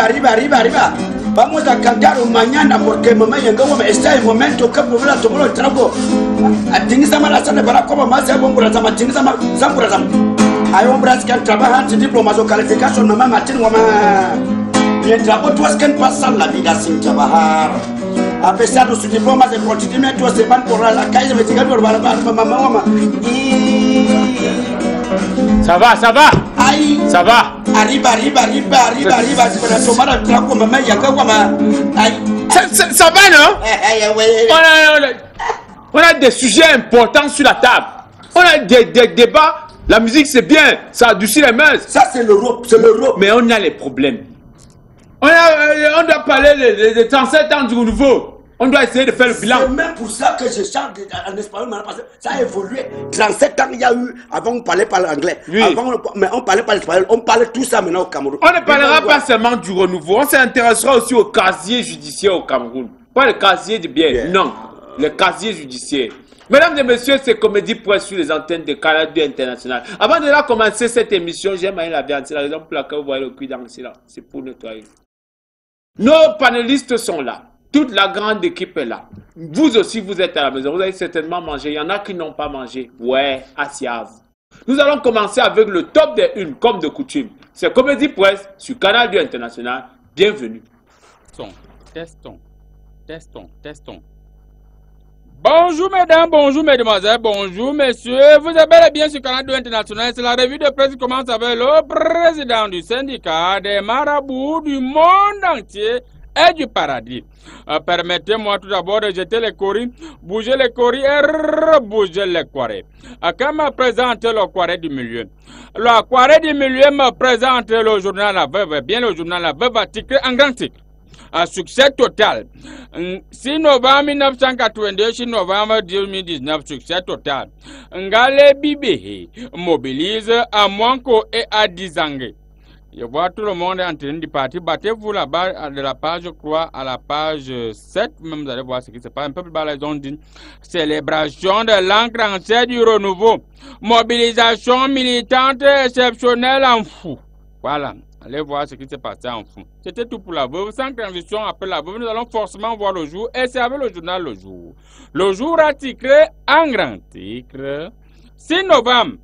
arriba. Vamos a cantar mañana porque mamá llegó, está el momento que volver a tomar el trago. Atingizama la sala para como más se bomba sama tingizama zambura zam. Hay hombres que trabajan sin diplomas o calificación, mamá Martín mamá. Mientras otros que pasan la vida sin trabajar. A pesar de sus diplomas de continuamiento se van por la calle investigando por mamá. Ça va. Aïe. Ça va. Arriba. C'est pour la tomate de trago, maman yanga maman. Aïe. Ça va, non? On a des sujets importants sur la table. On a des débats. La musique, c'est bien. Ça adoucit les mœurs. Ça, c'est l'Europe. Mais on a les problèmes. On doit parler des 37 ans du renouveau. On doit essayer de faire le bilan. C'est même pour ça que je chante en espagnol, parce que ça a évolué. 37 ans, il y a eu, avant on parlait pas l'anglais. Oui. Mais on parlait pas l'espagnol. On parlait tout ça maintenant au Cameroun. On ne parlera pas seulement du renouveau. On s'intéressera aussi au casier judiciaire au Cameroun. Pas le casier de bien, non. Le casier judiciaire. Mesdames et messieurs, c'est Comédie Presse sur les antennes de Canal 2 International. Avant de commencer cette émission, j'aime la viande. C'est la raison pour laquelle vous voyez le cuir dans là. C'est pour nettoyer. Nos panélistes sont là. Toute la grande équipe est là. Vous aussi, vous êtes à la maison. Vous avez certainement mangé. Il y en a qui n'ont pas mangé. Ouais, assieds. Nous allons commencer avec le top des unes, comme de coutume. C'est Comédie Presse sur Canal 2 International. Bienvenue. Testons. Bonjour mesdames, bonjour mesdemoiselles, bonjour messieurs. Vous êtes bel et bien sur Canal 2 International. C'est la revue de presse qui commence avec le président du syndicat des marabouts du monde entier et du paradis. Permettez-moi tout d'abord de jeter les coris, bouger les coris et rebouger les quarets. Quand me présente le quaret du milieu. Le quaret du milieu me présente le journal La Veuve, bien le journal La Veuve article en grand titre. Un succès total. 6 novembre 1982, 6 novembre 2019, succès total. Ngale Bibé mobilise à Mwanko et à Dizangé. Je vois tout le monde en train de partir. Battez-vous là-bas de la page, je crois, à la page 7. Même vous allez voir ce qui se passe. Un peu plus bas, ils ont dit célébration de l'an 37 du renouveau. Mobilisation militante exceptionnelle en fou. Voilà. Allez voir ce qui s'est passé en fou. C'était tout pour la veuve. Sans transition après la veuve, nous allons forcément voir le jour. Et c'est avec le journal Le Jour. Le Jour article en grand titre. 6 novembre.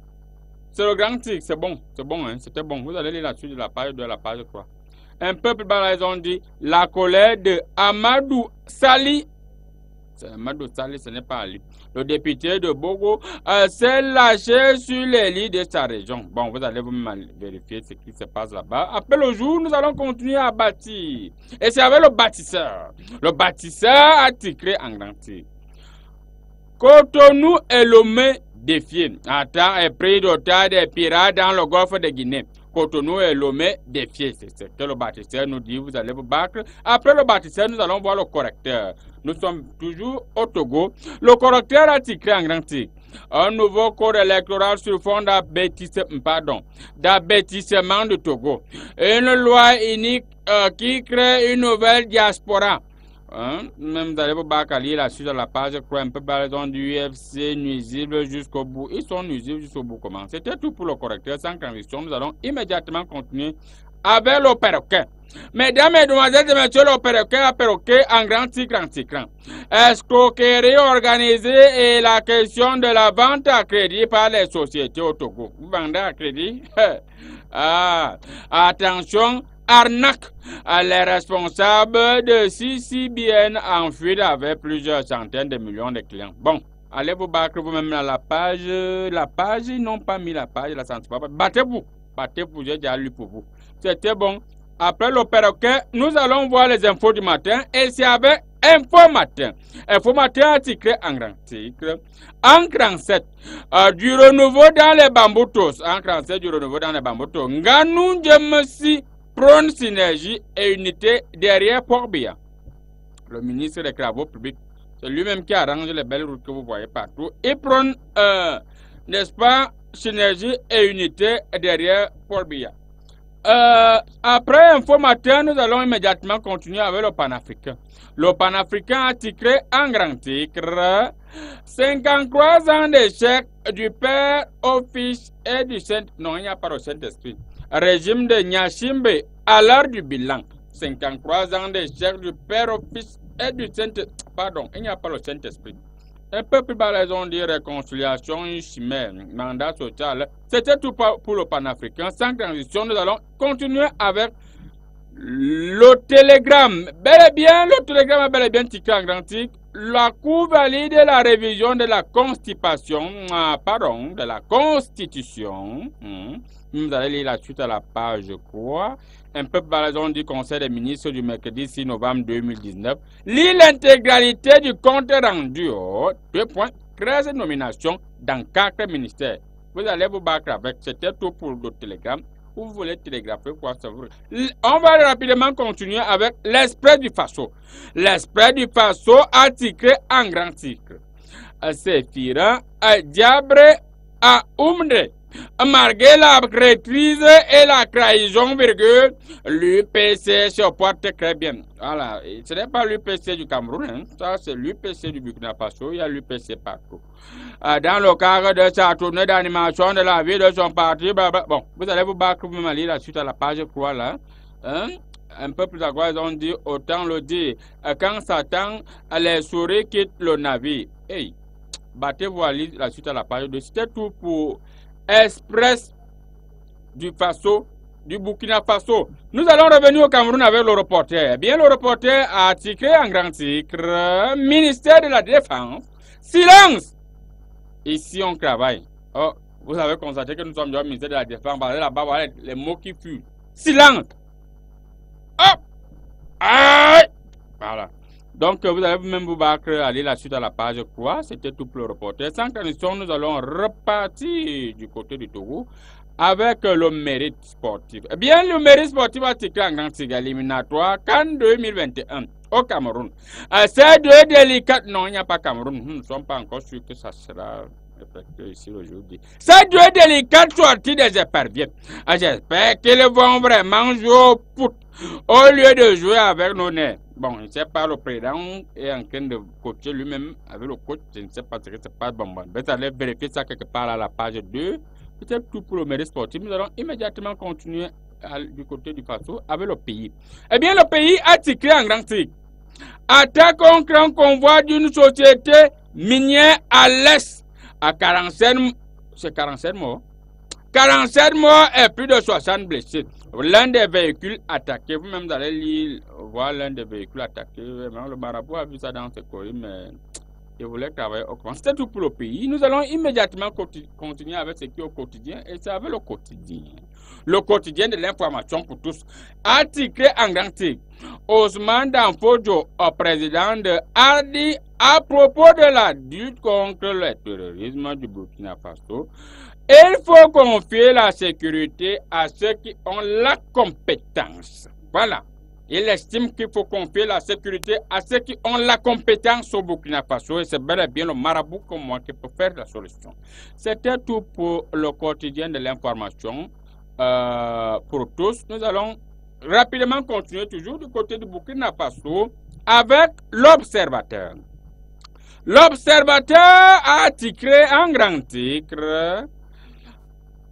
C'est le grand titre, c'est bon, hein? C'était bon. Vous allez lire là-dessus de la page, je crois. Un peu plus bas, ils ont dit la colère de Amadou Sali. C'est Amadou Sali, ce n'est pas Ali. Le député de Bogo s'est lâché sur les lits de sa région. Bon, vous allez vous-même vérifier ce qui se passe là-bas. Après le jour, nous allons continuer à bâtir. Et c'est avec le bâtisseur. Le bâtisseur a titré en grand titre. Cotonou et Lomé défié. Attends, est pris d'otage des pirates dans le golfe de Guinée. Cotonou et Lomé défié. C'est ce que le bâtisseur nous dit. Vous allez vous battre. Après le bâtisseur, nous allons voir le correcteur. Nous sommes toujours au Togo. Le correcteur a titré en grand titre. Un nouveau code électoral sur fond d'abêtissement du Togo. Une loi unique qui crée une nouvelle diaspora. Même vous allez vous battre là-dessus dans la page, je crois un peu balaison du UFC nuisible jusqu'au bout. Ils sont nuisibles jusqu'au bout. Comment? C'était tout pour le correcteur. Sans transition, nous allons immédiatement continuer avec le perroquet. Mesdames, mesdemoiselles et messieurs, le perroquet en grand titre. Escroquerie organisée et la question de la vente à crédit par les sociétés au Togo. Vous vendez à crédit? Attention. Arnaque. Les responsables de CCBN en fuite avec plusieurs centaines de millions de clients. Bon, allez vous battre vous-même à la page. La page, ils n'ont pas mis la page, la sentent pas. Battez-vous, j'ai déjà lu pour vous. C'était bon. Après le perroquet, nous allons voir les infos du matin. Et c'est avec Info Matin. Info Matin article en grand titre. En grand 7, du renouveau dans les bamboutos. En grand 7, du renouveau dans les bamboutos. Nganou Djemsi prône synergie et unité derrière Port-Bia. Le ministre des Travaux publics, c'est lui-même qui arrange les belles routes que vous voyez partout. Il prône, n'est-ce pas, synergie et unité derrière Port-Bia. Après Info Matin, nous allons immédiatement continuer avec le panafricain. Le panafricain a titré en grand titre 53 ans d'échec du Père au Fils et du Saint... Non, il n'y a pas le Saint-Esprit. Régime de Nyashimbe à l'heure du bilan. 53 ans d'échec du Père au Fils et du Saint-Esprit. Pardon, il n'y a pas le Saint-Esprit. Un peu plus bas, ils ont dit réconciliation, une chimère, mandat social. C'était tout pour le panafricain. Sans transition, nous allons continuer avec le télégramme. Bel et bien, le télégramme est bel et bien titré en grand titre. La Cour valide la révision de la Constitution. De la Constitution. Vous allez lire la suite à la page, je crois. Un peu balaison du Conseil des ministres du mercredi 6 novembre 2019. Lis l'intégralité du compte rendu. 2 points. 13 nominations dans 4 ministères. Vous allez vous battre avec. C'était tout pour le télégramme. Vous voulez télégrapher quoi ça vous... On va rapidement continuer avec l'Express du Faso. L'Express du Faso a titré en grand titre. Séphira, Diabre, à Oumre. Malgré la traîtrise et la trahison, l'UPC se porte très bien. Voilà, ce n'est pas l'UPC du Cameroun, hein. Ça c'est l'UPC du Burkina Faso, il y a l'UPC partout. Dans le cadre de sa tournée d'animation de la vie de son parti, bon, vous allez vous battre, vous m'allez la suite à la page 3 là. Hein? Un peu plus à quoi ils ont dit, autant le dire, quand Satan, les souris quittent le navire. Hey, battez-vous à lire la suite à la page 2. C'était tout pour Express du Faso, du Burkina Faso. Nous allons revenir au Cameroun avec le reporter. Eh bien, le reporter a titré en grand titre Ministère de la Défense. Silence! Ici, on travaille. Oh, vous avez constaté que nous sommes au ministère de la Défense. Là-bas, voilà les mots qui fuient. Silence! Hop! Aïe! Voilà. Donc, vous allez vous-même vous battre, aller la suite à la page 3. C'était tout pour le reporter. Sans transition, nous allons repartir du côté du Togo avec le mérite sportif. Eh bien, le mérite sportif a titré en grand titre éliminatoire CAN 2021 au Cameroun. C'est deux délicates. Non, il n'y a pas Cameroun. Nous ne sommes pas encore sûrs que ça sera effectué ici aujourd'hui. C'est deux délicates sorties des éperviers. J'espère qu'ils vont vraiment jouer au foot au lieu de jouer avec nos nerfs. Bon, je ne sais pas, le président est en train de coacher lui-même avec le coach. Je ne sais pas ce que c'est pas bon. Vous allez vérifier ça quelque part à la page 2. Peut-être tout pour le mérite sportif. Nous allons immédiatement continuer du côté du Faso avec le pays. Eh bien, le pays a titré en grand titre. Attaque contre un convoi d'une société minière à l'est. À 47, c'est 47 morts. 47 morts et plus de 60 blessés. L'un des véhicules attaqués, vous-même allez lire, voir l'un des véhicules attaqués. Vraiment, le marabout a vu ça dans ses courriers, mais il voulait travailler au quotidien. C'était tout pour le pays. Nous allons immédiatement continuer avec ce qui est au quotidien, et c'est avec le quotidien. Le quotidien de l'information pour tous. Article en grand titre. Ousmane Danfodio, au président de Hardy, à propos de la lutte contre le terrorisme du Burkina Faso. Il faut confier la sécurité à ceux qui ont la compétence. Voilà. Il estime qu'il faut confier la sécurité à ceux qui ont la compétence au Burkina Faso. Et c'est bel et bien le marabout comme moi qui peut faire la solution. C'était tout pour le quotidien de l'information pour tous. Nous allons rapidement continuer toujours du côté du Burkina Faso avec l'Observateur. L'Observateur a titré un grand titre.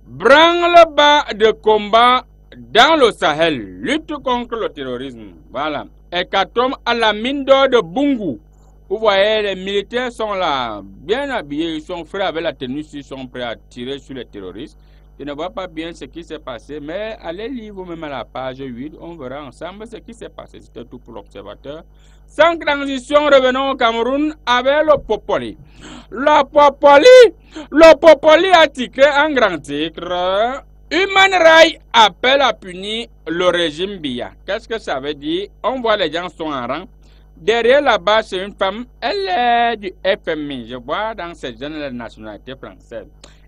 Branle-bas de combat dans le Sahel, lutte contre le terrorisme. Voilà. Hécatombe à la mine d'or de Bungu. Vous voyez, les militaires sont là, bien habillés, ils sont frais avec la tenue, ils sont prêts à tirer sur les terroristes. Je ne vois pas bien ce qui s'est passé, mais allez lire vous-même à la page 8, on verra ensemble ce qui s'est passé. C'était tout pour l'Observateur. Sans transition, revenons au Cameroun avec le Popoli. Le Popoli a titré un grand titre. Human Rights appelle à punir le régime Biya. Qu'est-ce que ça veut dire? On voit les gens sont en rang. Derrière là-bas, c'est une femme, elle est du FMI. Je vois dans ces jeunes la nationalité française.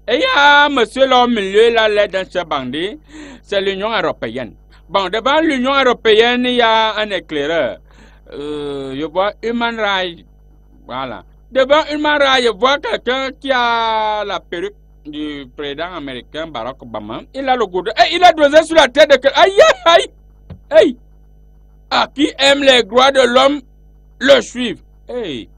Et il y a monsieur là au milieu, là, l'aide d'un chef bandit, c'est l'Union européenne. Bon, devant l'Union européenne, il y a un éclaireur. Je vois Human Rights. Voilà. Devant Human Rights, je vois quelqu'un qui a la perruque du président américain Barack Obama. Il a le goudron. Et il a dosé sur la tête de quelqu'un. Aïe, aïe, aïe. À qui aime les droits de l'homme, le suivre. Hey.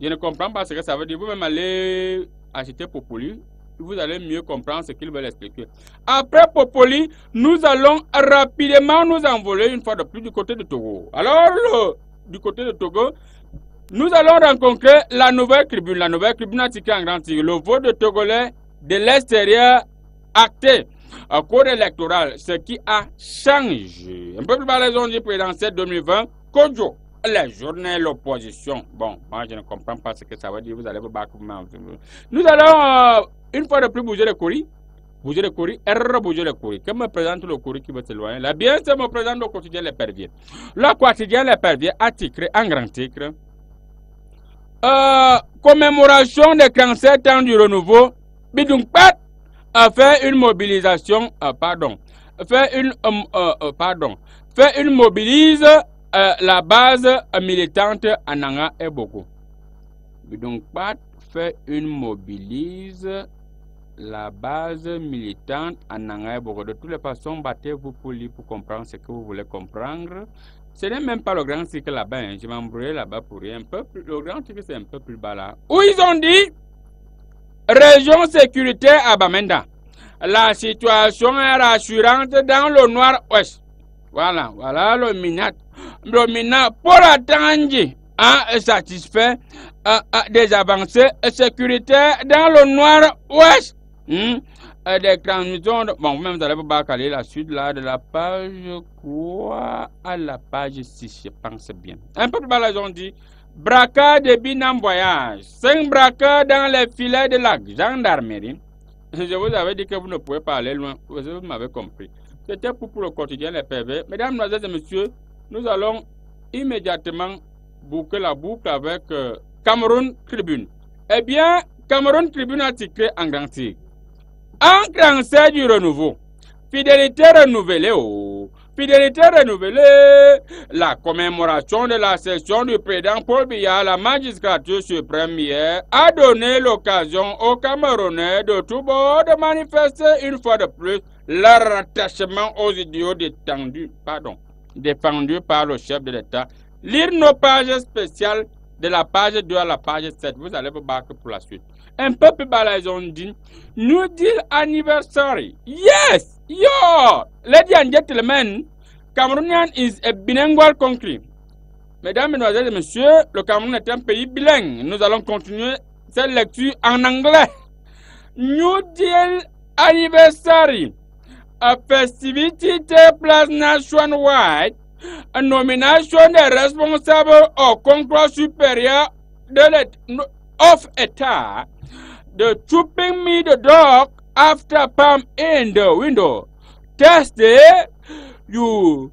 Je ne comprends pas ce que ça veut dire. Vous-même allez acheter Populi. vous allez mieux comprendre ce qu'ils veulent expliquer. Après Popoli, nous allons rapidement nous envoler une fois de plus du côté de Togo. Alors, du côté de Togo, nous allons rencontrer la nouvelle tribune. La nouvelle tribune a tiqué en grand tigre. Le vote de Togolais de l'extérieur acté au cours électoral, ce qui a changé. Un peu plus bas les ondes présidentielles 2020, Kodjo. Les journées, l'opposition. Bon, moi je ne comprends pas ce que ça veut dire. Vous allez vous battre. Nous allons une fois de plus bouger le courrier. Bouger le courrier, bouger le courrier. Que me présente le courrier qui va s'éloigner. Là, bien, c'est me présente le quotidien Les Perviers. Le quotidien Les Perviers a titré en grand titre commémoration des 47 ans du renouveau. Bidungpat a fait une mobilisation. Fait une mobilise. La base militante Ananga et Boko. Donc, Pat fait une mobilise la base militante Ananga et Boko. De toutes les façons, battez-vous pour lire, pour comprendre ce que vous voulez comprendre. Ce n'est même pas le grand cycle là-bas. Hein. Je vais m'embrouiller là-bas pour rien. Le grand cycle, c'est un peu plus bas là. Où ils ont dit région sécuritaire à Bamenda. La situation est rassurante dans le nord-ouest. Voilà le minat. Le minat pour attendre satisfait des avancées sécuritaires dans le nord-ouest. Des transmissions. Bon, vous-même, vous allez vous bacaler la suite là de la page quoi à la page 6, je pense bien. Un peu plus bas, là, ils ont dit braquage de binam voyage. 5 braqueurs dans les filets de la gendarmerie. Je vous avais dit que vous ne pouvez pas aller loin. Vous m'avez compris. C'était pour le quotidien Les PV. Mesdames, Mesdemoiselles et Messieurs, nous allons immédiatement boucler la boucle avec Cameroun Tribune. Eh bien, Cameroun Tribune a titré en grand titre. En français du renouveau. Fidélité renouvelée. Fidélité renouvelée. La commémoration de la session du président Paul Biya à la magistrature suprême hier a donné l'occasion aux Camerounais de tout bord de manifester une fois de plus leur attachement aux idéaux défendus par le chef de l'État. Lire nos pages spéciales de la page 2 à la page 7. Vous allez vous battre pour la suite. Un peu plus bas, ils ont dit New Deal Anniversary. Yes! Yo! Ladies and gentlemen, Cameroonian is a bilingual country. Mesdames, Mesdemoiselles et Messieurs, le Cameroun est un pays bilingue. Nous allons continuer cette lecture en anglais. New Deal Anniversary. A festivity take place nationwide. A nomination des responsables au concours supérieur of État. The trooping me the dog after palm in the window. Test it. You.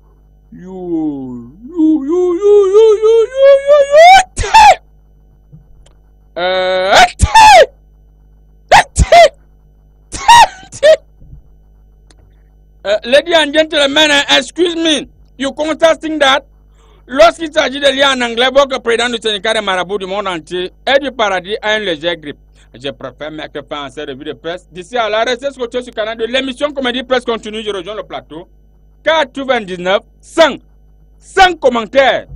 Ladies and gentlemen, excuse me. You contesting that? Lorsqu'il s'agit de lire en anglais, votre président du syndicat des marabouts du monde entier et du paradis a une légère grippe. Je préfère mettre fin à cette revue de presse. D'ici à la restez scotché sur le canal de l'émission Comédie Presse Continue. Je rejoins le plateau. 99 100 commentaires.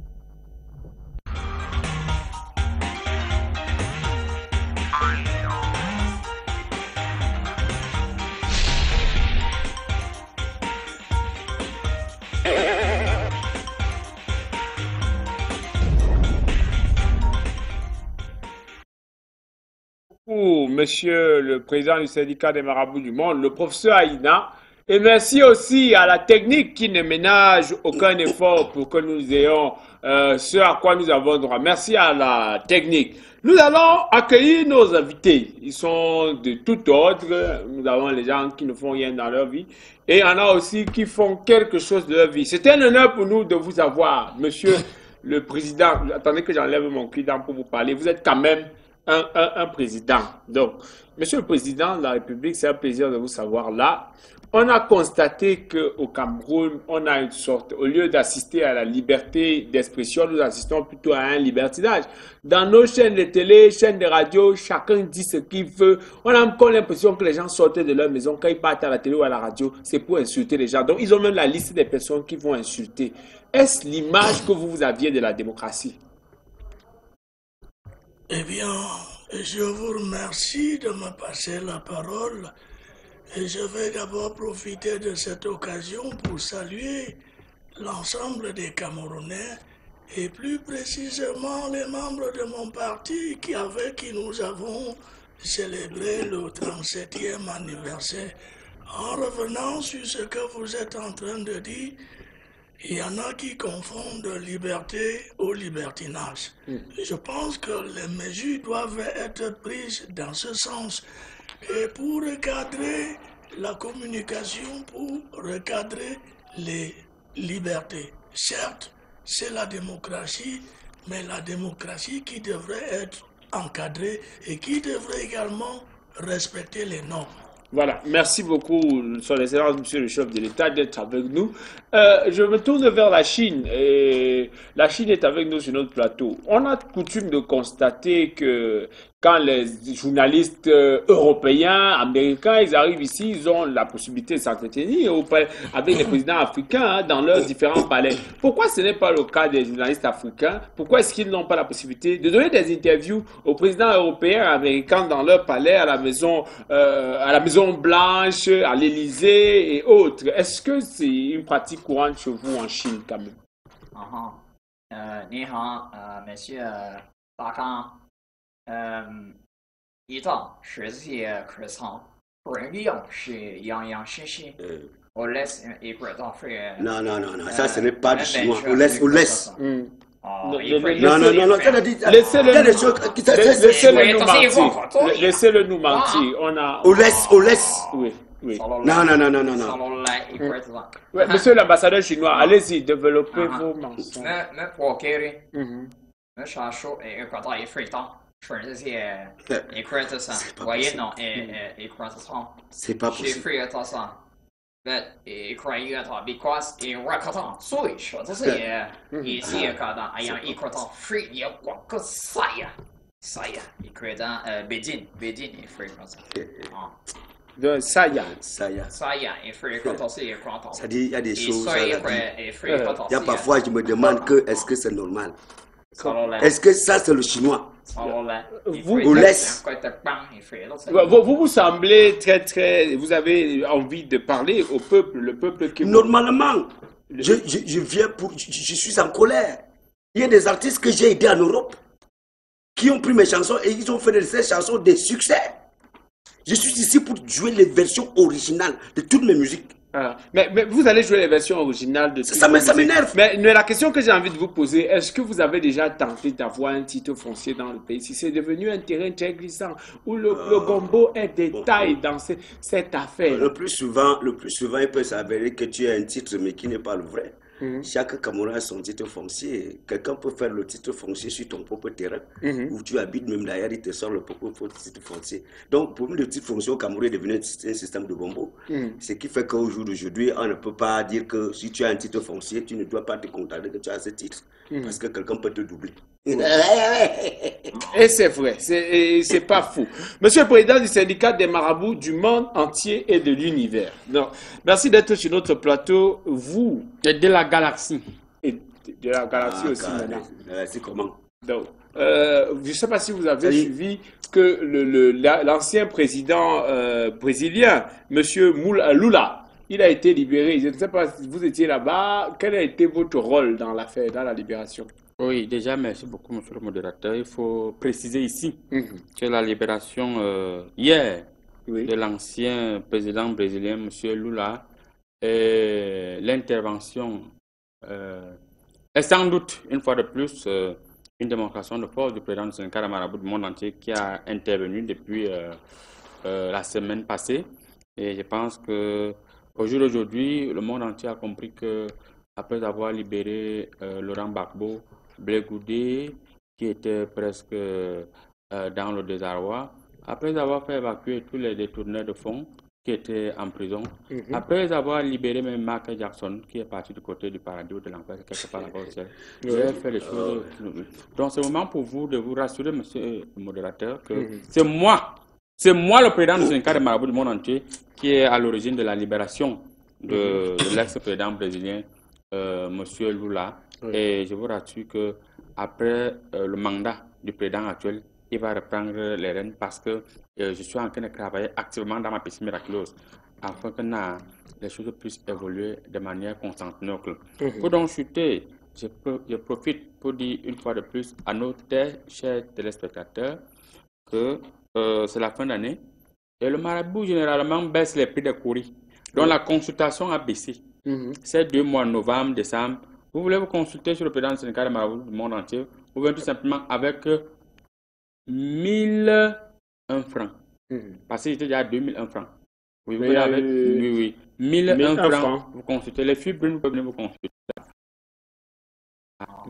Monsieur le président du syndicat des marabouts du monde, le professeur Aïna, et merci aussi à la technique qui ne ménage aucun effort pour que nous ayons ce à quoi nous avons droit. Merci à la technique. Nous allons accueillir nos invités. Ils sont de tout ordre. Nous avons les gens qui ne font rien dans leur vie et il y en a aussi qui font quelque chose de leur vie. C'est un honneur pour nous de vous avoir, monsieur le président. Attendez que j'enlève mon client pour vous parler. Vous êtes quand même un président. Donc, monsieur le président de la République, c'est un plaisir de vous savoir là. On a constaté qu'au Cameroun, on a une sorte, au lieu d'assister à la liberté d'expression, nous assistons plutôt à un libertinage. Dans nos chaînes de télé, chaînes de radio, chacun dit ce qu'il veut. On a encore l'impression que les gens sortent de leur maison, quand ils partent à la télé ou à la radio, c'est pour insulter les gens. Donc, ils ont même la liste des personnes qui vont insulter. Est-ce l'image que vous aviez de la démocratie? Eh bien, Je vous remercie de me passer la parole. Et je vais d'abord profiter de cette occasion pour saluer l'ensemble des Camerounais et plus précisément les membres de mon parti avec qui nous avons célébré le 37e anniversaire. En revenant sur ce que vous êtes en train de dire, il y en a qui confondent liberté au libertinage. Je pense que les mesures doivent être prises dans ce sens. Et pour recadrer la communication, pour recadrer les libertés. Certes, c'est la démocratie, mais la démocratie qui devrait être encadrée et qui devrait également respecter les normes. Voilà, merci beaucoup, son excellence, monsieur le chef de l'État, d'être avec nous. Je me tourne vers la Chine. Et la Chine est avec nous sur notre plateau. On a coutume de constater que quand les journalistes européens, américains, ils arrivent ici, ils ont la possibilité de s'entretenir avec les présidents africains dans leurs différents palais. Pourquoi ce n'est pas le cas des journalistes africains? Pourquoi est-ce qu'ils n'ont pas la possibilité de donner des interviews aux présidents européens, américains dans leur palais, à la Maison Blanche, à l'Élysée et autres? Est-ce que c'est une pratique courante chez vous en Chine quand même? Monsieur Bakan. 一到世界课堂，不一样是洋洋实实。我laisse一会儿到会。Non, non, non, non, ça ce n'est pas du chinois. On laisse, on laisse. Non, non, non, laissez-le nous mentir. On laisse, on laisse. Oui, oui. Non, non, non, non, non, non. Ouais, monsieur l'ambassadeur chinois, allez-y, développez vos mensonges. C'est pas possible. Ça y a. Ça dit, il y a des choses. Il y a parfois, je me demande que est-ce que c'est normal? Est-ce que ça, c'est le chinois? Vous laisse. Vous semblez très. Vous avez envie de parler au peuple, le peuple qui. Normalement, je viens pour. Je suis en colère. Il y a des artistes que j'ai aidés en Europe qui ont pris mes chansons et ils ont fait de ces chansons des succès. Je suis ici pour jouer les versions originales de toutes mes musiques. Ah, mais vous allez jouer les versions originales de ça m'énerve. Mais la question que j'ai envie de vous poser, est-ce que vous avez déjà tenté d'avoir un titre foncier dans le pays? Si c'est devenu un terrain très glissant où le gombo est détaillé dans cette affaire. Le plus souvent, il peut s'avérer que tu as un titre mais qui n'est pas le vrai. Chaque Cameroun a son titre foncier. Quelqu'un peut faire le titre foncier sur ton propre terrain où tu habites, même d'ailleurs, il te sort le propre titre foncier. Donc, pour nous, le titre foncier au Cameroun est devenu un système de gombo. Ce qui fait qu'au jour d'aujourd'hui, on ne peut pas dire que si tu as un titre foncier, tu ne dois pas te contenter que tu as ce titre. Parce que quelqu'un peut te doubler. Et c'est vrai, c'est pas fou. Monsieur le président du syndicat des marabouts du monde entier et de l'univers. Merci d'être sur notre plateau. Vous. Et de la galaxie. Et de la galaxie aussi maintenant. C'est comment? Donc, je ne sais pas si vous avez suivi que l'ancien président brésilien, monsieur Lula, il a été libéré. Je ne sais pas si vous étiez là-bas. Quel a été votre rôle dans l'affaire, dans la libération? Oui, déjà, merci beaucoup, monsieur le modérateur. Il faut préciser ici que la libération hier de l'ancien président brésilien, monsieur Lula, et l'intervention est sans doute, une fois de plus, une démonstration de force du président du syndicat des marabouts du monde entier qui a intervenu depuis la semaine passée. Et je pense qu'au jour d'aujourd'hui, le monde entier a compris que après avoir libéré Laurent Gbagbo, Blé Goudé, qui était presque dans le désarroi, après avoir fait évacuer tous les détourneurs de fonds qui étaient en prison, après avoir libéré même Mark Jackson, qui est parti du côté du paradis ou de l'enfer, quelque part là-bas au ciel, j'ai fait les choses. Donc c'est le moment pour vous de vous rassurer, monsieur le modérateur, que c'est moi le président du syndicat des marabouts du monde entier qui est à l'origine de la libération de l'ex-président brésilien, monsieur Lula. Et je vous rassure qu'après le mandat du président actuel, il va reprendre les rênes parce que je suis en train de travailler activement dans ma piscine miraculeuse afin que les choses puissent évoluer de manière constantinople. Pour donc chuter, je profite pour dire une fois de plus à nos chers téléspectateurs que c'est la fin d'année et le marabout généralement baisse les prix des courriers. Donc la consultation a baissé. Ces 2 mois, novembre, décembre, vous voulez vous consulter sur le président du syndicat des marabouts du monde entier, vous venez tout simplement avec 1001 francs. Parce que j'étais déjà à 2001 francs. Oui, vous venez avec 1001 francs. Vous consultez. Les filles brunes, vous pouvez venir vous consulter.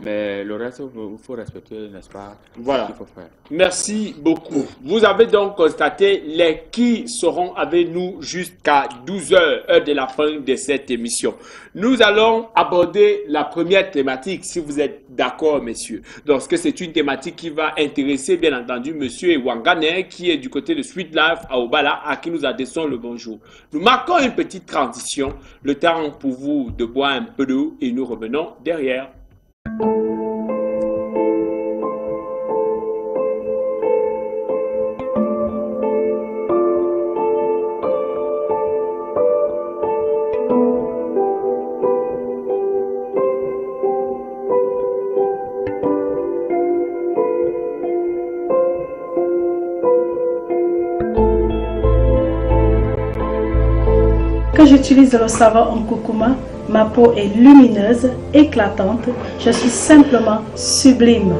Mais le reste, il faut respecter, n'est-ce pas? Voilà. Ce qu'il faut faire. Merci beaucoup. Vous avez donc constaté les qui seront avec nous jusqu'à 12h, heure de la fin de cette émission. Nous allons aborder la première thématique, si vous êtes d'accord, messieurs. Donc, c'est une thématique qui va intéresser, bien entendu, monsieur Wangane, qui est du côté de Sweet Life à Obala, à qui nous adressons le bonjour. Nous marquons une petite transition, le temps pour vous de boire un peu d'eau et nous revenons derrière. Quand j'utilise le savon en curcuma, ma peau est lumineuse, éclatante, je suis simplement sublime.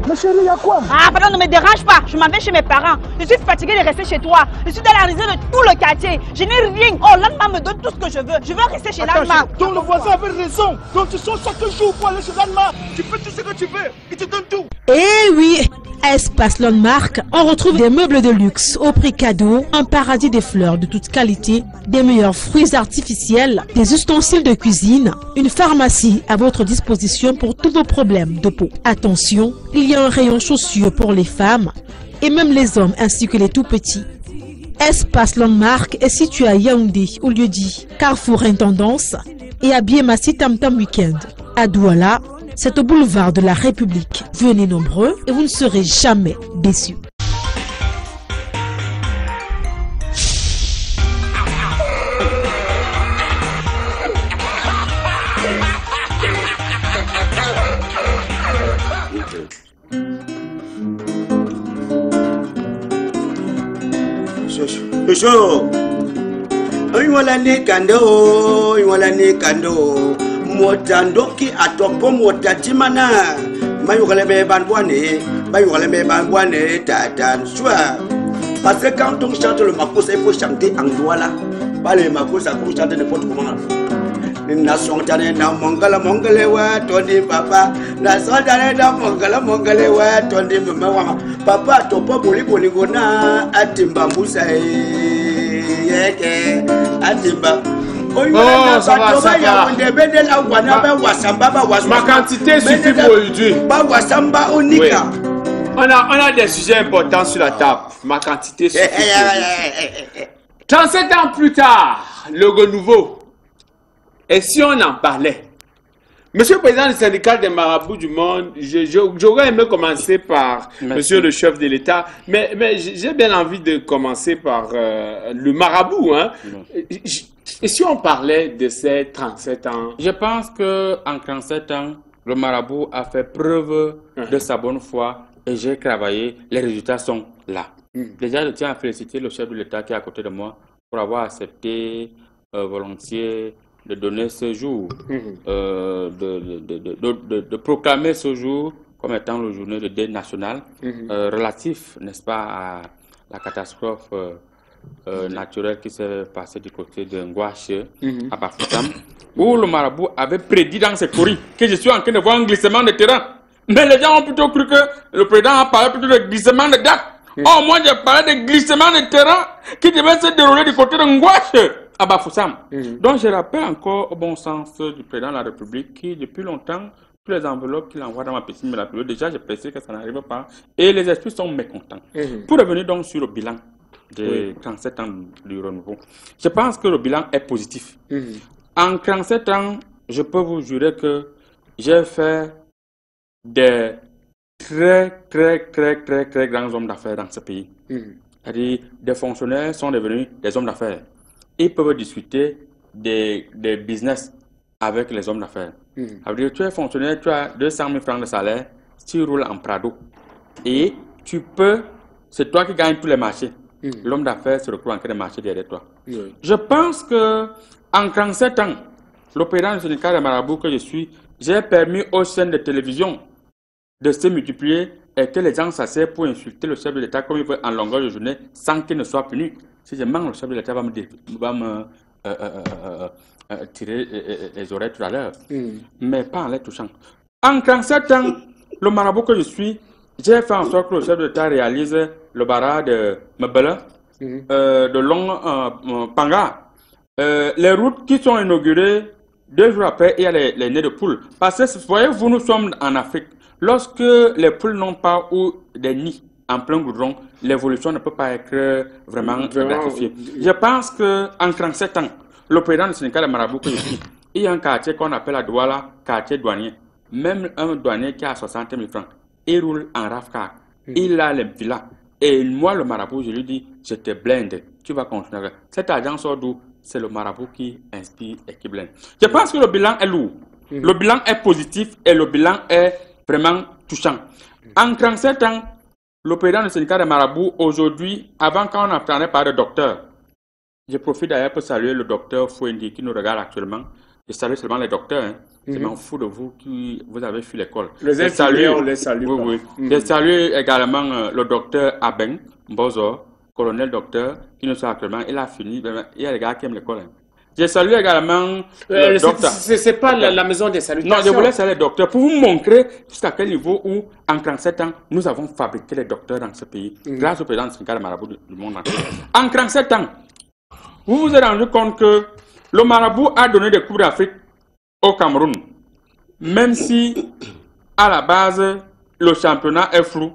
Mais chérie, il y a quoi? Ah, pardon, ne me dérange pas. Je m'en vais chez mes parents. Je suis fatiguée de rester chez toi. Je suis dans la risée de tout le quartier. Je n'ai rien. Oh, Lanma me donne tout ce que je veux. Je veux rester chez Lanma. Donc le voisin avait raison. Donc tu sors chaque jour pour aller chez Lanma. Tu fais tout ce que tu veux. Il te donne tout. Eh oui, Espace Landmark, on retrouve des meubles de luxe au prix cadeau, un paradis des fleurs de toute qualité, des meilleurs fruits artificiels, des ustensiles de cuisine, une pharmacie à votre disposition pour tous vos problèmes de peau. Attention, il y a un rayon chaussures pour les femmes et même les hommes ainsi que les tout petits. Espace Landmark est situé à Yaoundé, au lieu-dit Carrefour Intendance, et à Biémassi Tam Tam Weekend. À Douala, c'est au boulevard de la République. Venez nombreux et vous ne serez jamais déçus. Jojo, Iwalane kando, Motandoki atopo motatimana, Mayurebe banboine, tatan, soit. Parce que quand on chante le makos, il faut chanter en douala. Pas les makos, ça faut chanter n'importe comment. Nation tane na mongale wa tondi papa. Nation tane na mongale wa tondi mama. Papa topo boli gona atimba musa yeke atimba. Oh, ça va. Ma quantité suffit pour aujourd'hui. On a des sujets importants sur la table. Ma quantité suffit pour aujourd'hui. 37 ans plus tard, le renouveau. Et si on en parlait? Monsieur le Président du syndicat des marabouts du monde, j'aurais aimé commencer par Monsieur le chef de l'État, mais j'ai bien envie de commencer par le marabout. Hein. Et si on parlait de ces 37 ans? Je pense qu'en 37 ans, le marabout a fait preuve de sa bonne foi et j'ai travaillé. Les résultats sont là. Déjà, je tiens à féliciter le chef de l'État qui est à côté de moi pour avoir accepté volontiers de donner ce jour, de proclamer ce jour comme étant le journée de deuil national relatif, n'est-ce pas, à la catastrophe naturelle qui s'est passée du côté de Ngouache à Bafoussam, où le marabout avait prédit dans ses courriers que je suis en train de voir un glissement de terrain. Mais les gens ont plutôt cru que le président a parlé plutôt de glissement de date. Oh, moi j'ai parlé de glissement de terrain qui devait se dérouler du côté de Ngouache à Bafoussam. Donc je rappelle encore au bon sens du président de la République qui depuis longtemps, toutes les enveloppes qu'il envoie dans ma piscine miraculeuse, déjà j'ai précisé que ça n'arrive pas et les esprits sont mécontents. Pour revenir donc sur le bilan, de 37 ans du renouveau. Je pense que le bilan est positif. En 37 ans, je peux vous jurer que j'ai fait des très grands hommes d'affaires dans ce pays. C'est-à-dire, des fonctionnaires sont devenus des hommes d'affaires. Ils peuvent discuter des business avec les hommes d'affaires. C'est-à-dire, tu es fonctionnaire, tu as 200 000 francs de salaire, tu roules en Prado. Et tu peux, c'est toi qui gagnes tous les marchés. L'homme d'affaires se retrouve en train de marcher derrière toi. Je pense que en 37 ans, l'opérant du syndicat de marabout que je suis, j'ai permis aux chaînes de télévision de se multiplier et que les gens s'asseyent pour insulter le chef de l'État comme il veut en longueur de journée sans qu'il ne soit puni. Si je manque, le chef de l'État va me tirer les oreilles tout à l'heure, mais pas en les touchant. En 37 ans, le marabout que je suis, j'ai fait en sorte que le chef de l'État réalise le barrage de Mbele, de Long Panga. Les routes qui sont inaugurées 2 jours après, il y a les nids de poules. Parce que, voyez-vous, nous sommes en Afrique. Lorsque les poules n'ont pas ou des nids en plein goudron, l'évolution ne peut pas être vraiment gratifiée. Je pense qu'en 37 ans, le président du syndicat de marabout que je suis, il y a un quartier qu'on appelle à Douala, quartier douanier. Même un douanier qui a 60 000 francs, il roule en RAF4. Il a les villas. Et moi, le marabout, je lui dis, je te blinde, tu vas continuer. Cet argent sort d'où? C'est le marabout qui inspire et qui blinde. Je pense que le bilan est lourd. Le bilan est positif et le bilan est vraiment touchant. En 37 ans, le président du syndicat de marabout, aujourd'hui, avant quand on entendait parler de docteur, je profite d'ailleurs pour saluer le docteur Fouendi qui nous regarde actuellement. Je salue seulement les docteurs. Je m'en fous de vous qui vous avez fui l'école. Les infirmiers, on les salue. Oui. Je salue également le docteur Aben Mbozo, colonel docteur, qui nous sort actuellement. Il a fini. Il y a des gars qui aiment l'école. Je salue également le docteur. C'est pas la maison des salutations. Non, je voulais saluer le docteur pour vous montrer jusqu'à quel niveau où, en 37 ans, nous avons fabriqué les docteurs dans ce pays, grâce au président du syndicat de marabout du monde entier. En 37 ans, vous vous êtes rendu compte que le marabout a donné des coupes d'Afrique au Cameroun, même si à la base le championnat est flou.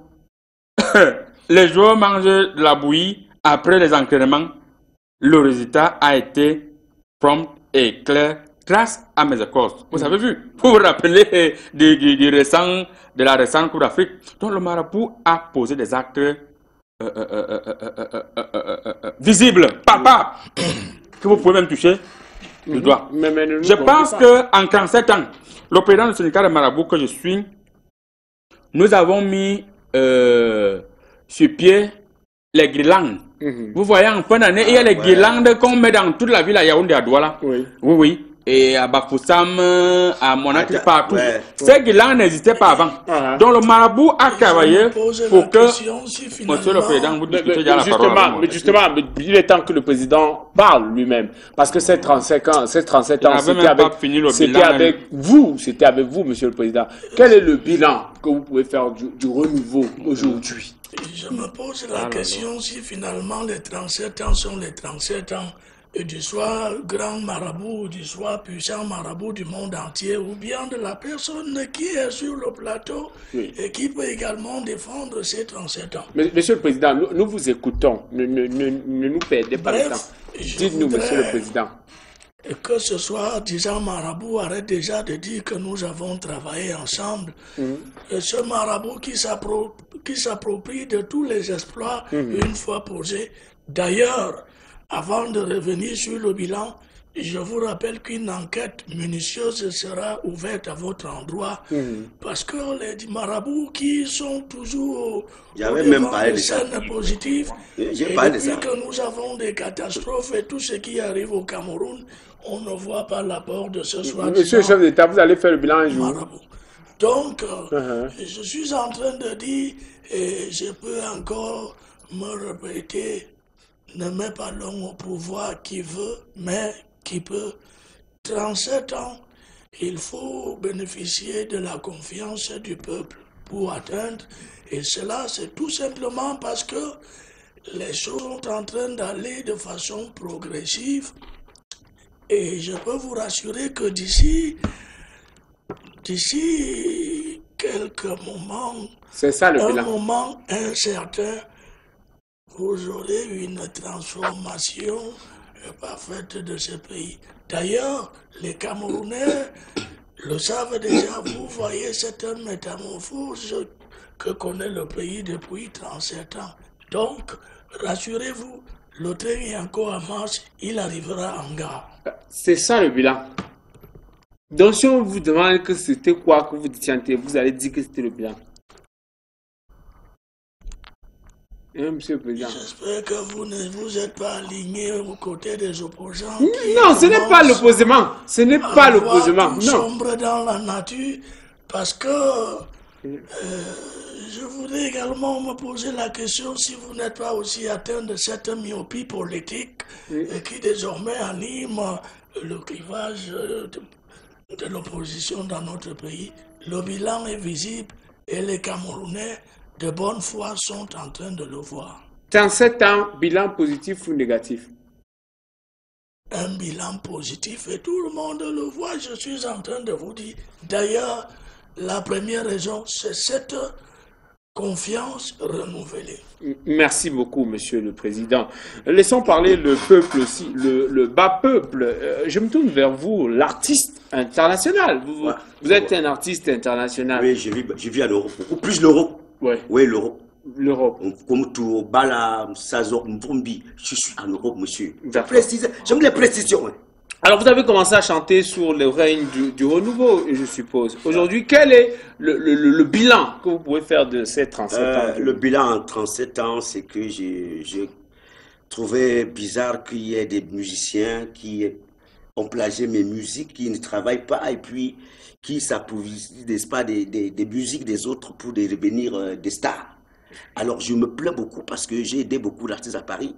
Les joueurs mangent de la bouillie après les entraînements. Le résultat a été prompt et clair grâce à mes écorces. Vous avez vu, vous vous rappelez de la récente Coupe d'Afrique. Donc le marabout a posé des actes visibles, papa, que vous pouvez même toucher du doigt. Je pense qu'en 47 ans, le président du syndicat de marabout que je suis, nous avons mis sur pied les guirlandes. Vous voyez, en fin d'année, il y a les guirlandes qu'on met dans toute la ville à Yaoundé, à Douala. Oui. Et à Bafoussam, à Monaco, partout. Ces guirlandes n'existaient pas avant. Donc le marabout a travaillé pour que monsieur le président vous discutez déjà la parole. Mais justement, il est temps que le président parle lui-même. Parce que ces 37 ans, c'était avec vous, monsieur le président. Quel est le bilan que vous pouvez faire du renouveau aujourd'hui? Je me pose la question si finalement les 37 ans sont les 37 ans du soit grand marabout, du soit puissant marabout du monde entier, ou bien de la personne qui est sur le plateau et qui peut également défendre ces 37 ans. Monsieur le Président, nous vous écoutons. Ne nous perdez pas le temps. Dites-nous, Monsieur le Président. Que ce soit, disant marabout, arrête déjà de dire que nous avons travaillé ensemble. Et ce marabout qui s'approprie de tous les exploits une fois posés. D'ailleurs, avant de revenir sur le bilan, je vous rappelle qu'une enquête minutieuse sera ouverte à votre endroit parce que les marabouts qui sont toujours au scènes positives, et depuis que nous avons des catastrophes et tout ce qui arrive au Cameroun, on ne voit pas l'apport de ce soir. Monsieur le chef d'État, vous allez faire le bilan un jour. Marabout. Donc, je suis en train de dire, et je peux encore me répéter, ne met pas l'homme au pouvoir qui veut, mais qui peut. 37 ans, il faut bénéficier de la confiance du peuple pour atteindre. Et cela, c'est tout simplement parce que les choses sont en train d'aller de façon progressive. Et je peux vous rassurer que d'ici quelques moments, c'est ça le un bilan. moment incertain, vous aurez une transformation parfaite de ce pays. D'ailleurs, les Camerounais le savent déjà, vous voyez cette métamorphose que connaît le pays depuis 37 ans. Donc, rassurez-vous, le train est encore en marche, il arrivera en gare. C'est ça le bilan. Donc si on vous demande que c'était quoi que vous détiendez, vous allez dire que c'était le bilan. Monsieur le Président. J'espère que vous ne vous êtes pas aligné aux côtés des opposants. Non, ce n'est pas l'opposement. Ce n'est pas l'opposement. Non. Sombre dans la nature, parce que je voudrais également me poser la question si vous n'êtes pas aussi atteint de cette myopie politique qui désormais anime le clivage de l'opposition dans notre pays. Le bilan est visible et les Camerounais de bonne foi sont en train de le voir. 37 ans, bilan positif ou négatif? Un bilan positif et tout le monde le voit, je suis en train de vous dire. D'ailleurs, la première raison, c'est cette confiance renouvelée. Merci beaucoup, Monsieur le Président. Laissons parler le peuple aussi, le bas peuple. Je me tourne vers vous, l'artiste international. Vous êtes un artiste international. Oui, je vis en Europe, beaucoup plus l'Europe. Ouais. Oui, l'Europe. L'Europe. Comme tout, Bala, Sazor, Mvumbi, je suis en Europe, monsieur. J'aime les précisions. Alors, vous avez commencé à chanter sur le règne du renouveau, je suppose. Aujourd'hui, quel est le bilan que vous pouvez faire de ces 37 ans? Le bilan en 37 ans, c'est que j'ai trouvé bizarre qu'il y ait des musiciens qui ont plagié mes musiques, qui ne travaillent pas et puis qui s'approvisent, n'est-ce pas, des musiques des autres pour devenir des stars. Alors, je me plains beaucoup parce que j'ai aidé beaucoup d'artistes à Paris.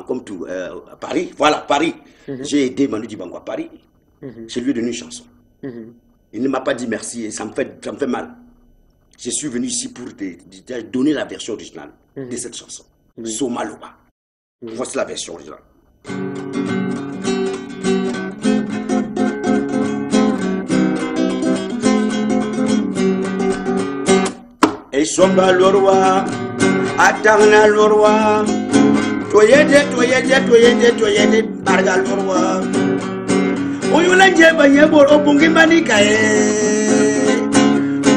Comme tout, à Paris, voilà, Paris. J'ai aidé Manu Dibango à Paris. Je lui ai donné une chanson. Il ne m'a pas dit merci et ça me fait mal. Je suis venu ici pour donner la version originale de cette chanson. Soma Loba. Voici la version originale. Et Somba le roi, Atangna le roi. Toyede, bargal roi. Oyulanje banyebo obungi manikae.